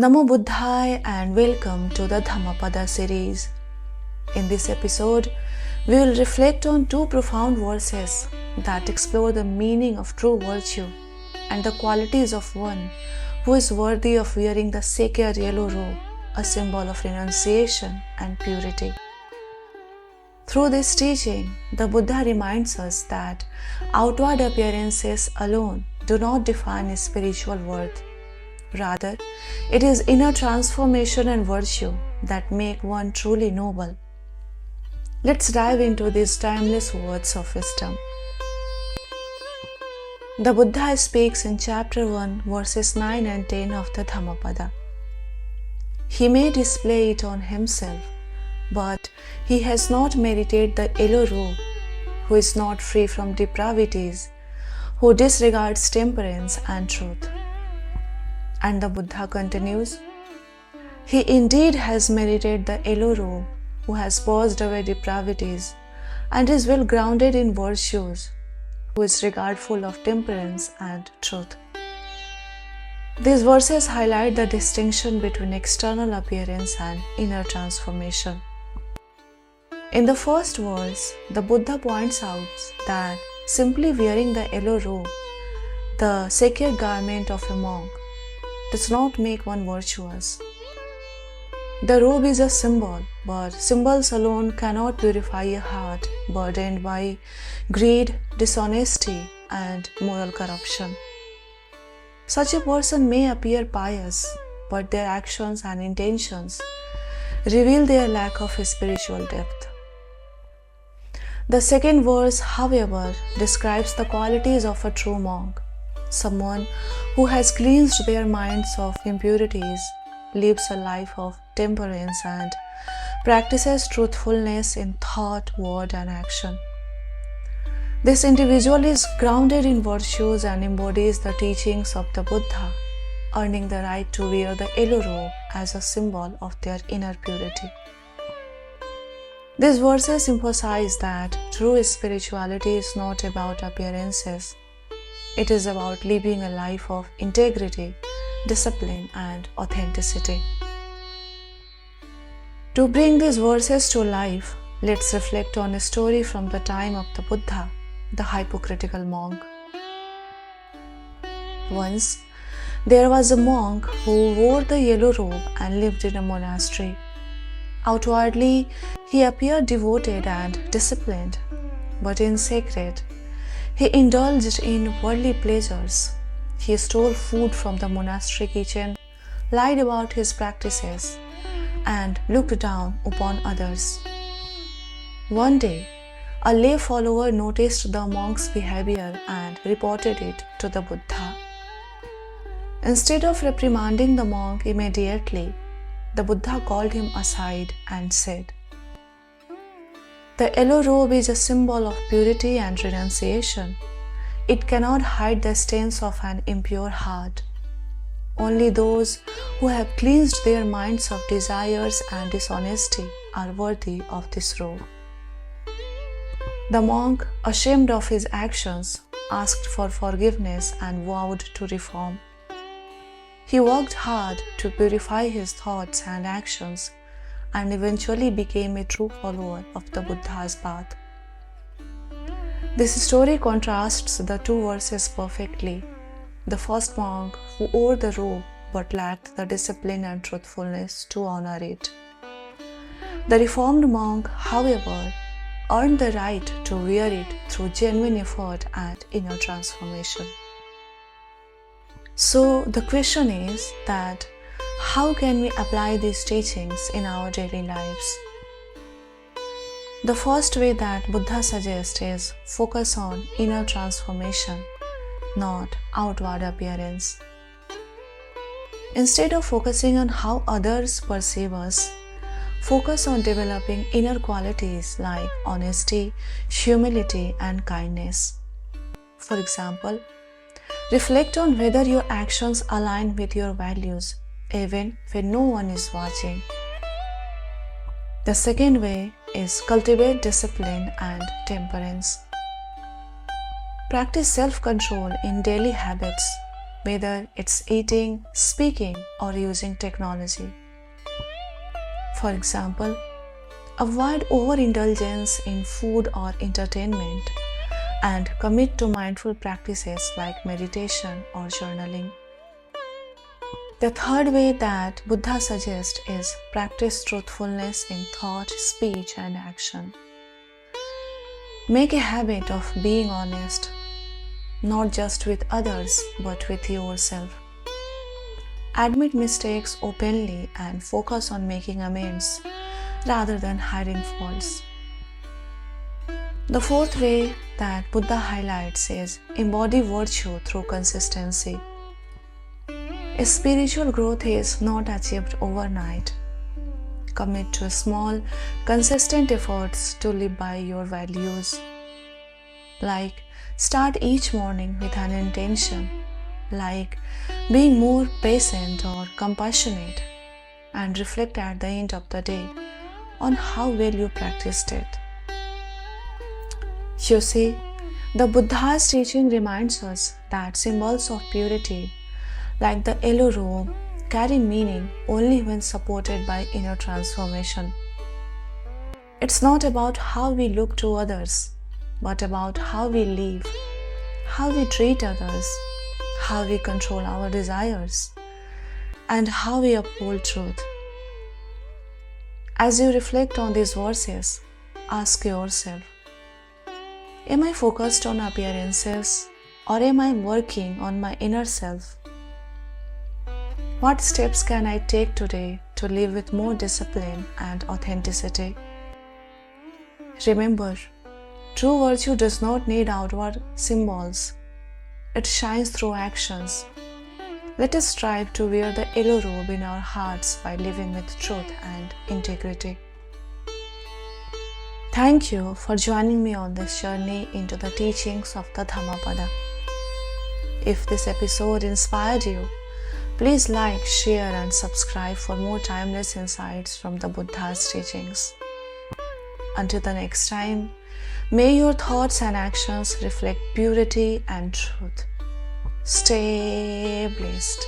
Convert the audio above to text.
Namo Buddhaya and welcome to the Dhammapada series. In this episode, we will reflect on two profound verses that explore the meaning of true virtue and the qualities of one who is worthy of wearing the sacred yellow robe, a symbol of renunciation and purity. Through this teaching, the Buddha reminds us that outward appearances alone do not define spiritual worth. Rather, it is inner transformation and virtue that make one truly noble. Let's dive into these timeless words of wisdom. The Buddha speaks in chapter 1, verses 9 and 10 of the Dhammapada. He may display it on himself, but he has not merited the yellow robe, who is not free from depravities, who disregards temperance and truth. And the Buddha continues, he indeed has merited the yellow robe, who has purged away depravities, and is well grounded in virtues, who is regardful of temperance and truth. These verses highlight the distinction between external appearance and inner transformation. In the first verse, the Buddha points out that simply wearing the yellow robe, the sacred garment of a monk, does not make one virtuous. The robe is a symbol, but symbols alone cannot purify a heart burdened by greed, dishonesty, and moral corruption. Such a person may appear pious, but their actions and intentions reveal their lack of spiritual depth. The second verse, however, describes the qualities of a true monk, someone who has cleansed their minds of impurities, lives a life of temperance, and practices truthfulness in thought, word, and action. This individual is grounded in virtues and embodies the teachings of the Buddha, earning the right to wear the yellow robe as a symbol of their inner purity. These verses emphasize that true spirituality is not about appearances. It is about living a life of integrity, discipline, and authenticity. To bring these verses to life, let's reflect on a story from the time of the Buddha, the hypocritical monk. Once, there was a monk who wore the yellow robe and lived in a monastery. Outwardly, he appeared devoted and disciplined, but in secret, he indulged in worldly pleasures. He stole food from the monastery kitchen, lied about his practices, and looked down upon others. One day, a lay follower noticed the monk's behavior and reported it to the Buddha. Instead of reprimanding the monk immediately, the Buddha called him aside and said, "The yellow robe is a symbol of purity and renunciation. It cannot hide the stains of an impure heart. Only those who have cleansed their minds of desires and dishonesty are worthy of this robe." The monk, ashamed of his actions, asked for forgiveness and vowed to reform. He worked hard to purify his thoughts and actions and eventually became a true follower of the Buddha's path. This story contrasts the two verses perfectly. The first monk who wore the robe but lacked the discipline and truthfulness to honor it. The reformed monk, however, earned the right to wear it through genuine effort and inner transformation. So the question is that how can we apply these teachings in our daily lives? The first way that Buddha suggests is focus on inner transformation, not outward appearance. Instead of focusing on how others perceive us, focus on developing inner qualities like honesty, humility, and kindness. For example, reflect on whether your actions align with your values, even when no one is watching. The second way is cultivate discipline and temperance. Practice self-control in daily habits whether it's eating, speaking, or using technology. For example, avoid overindulgence in food or entertainment and commit to mindful practices like meditation or journaling. The third way that Buddha suggests is practice truthfulness in thought, speech, and action. Make a habit of being honest, not just with others but with yourself. Admit mistakes openly and focus on making amends rather than hiding faults. The fourth way that Buddha highlights is embody virtue through consistency. Spiritual growth is not achieved overnight. Commit to small, consistent efforts to live by your values. Like start each morning with an intention, like being more patient or compassionate, and reflect at the end of the day on how well you practiced it. You see, the Buddha's teaching reminds us that symbols of purity like the yellow robe, carry meaning only when supported by inner transformation. It's not about how we look to others, but about how we live, how we treat others, how we control our desires, and how we uphold truth. As you reflect on these verses, ask yourself, am I focused on appearances or am I working on my inner self? What steps can I take today to live with more discipline and authenticity? Remember, true virtue does not need outward symbols. It shines through actions. Let us strive to wear the yellow robe in our hearts by living with truth and integrity. Thank you for joining me on this journey into the teachings of the Dhammapada. If this episode inspired you, please like, share, and subscribe for more timeless insights from the Buddha's teachings. Until the next time, may your thoughts and actions reflect purity and truth. Stay blessed.